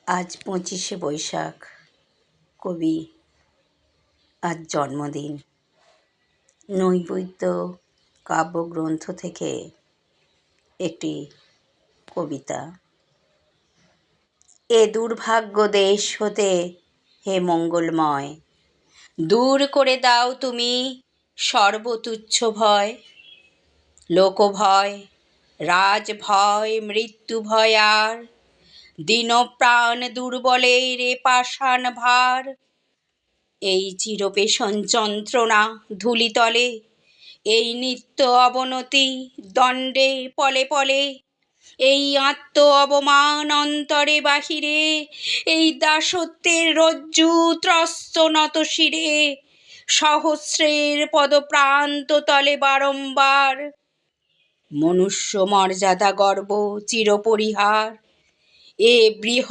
আজ 25শে বৈশাখ, কবি আজ জন্মদিন। নৈবেদ্য কাব্যগ্রন্থ থেকে একটি কবিতা। এ দুর্ভাগ্য দেশ হতে হে মঙ্গলময়, দূর করে দাও তুমি সর্বতুচ্ছ ভয়, লোকভয়, রাজভয়, মৃত্যু ভয় আর দীনপ্রাণ দুর্বলের এ পাষাণ ভার। এই চিরপেশন যন্ত্রণা ধূলিতলে, এই নিত্য অবনতি দণ্ডে পলে পলে, এই আত্ম অবমান অন্তরে বাহিরে, এই দাসত্বের রজ্জু ত্রস্ত নত শিরে, সহস্রের পদপ্রান্ত তলে বারম্বার। মনুষ্য মর্যাদা গর্ব চিরপরিহার, এ বৃহৎ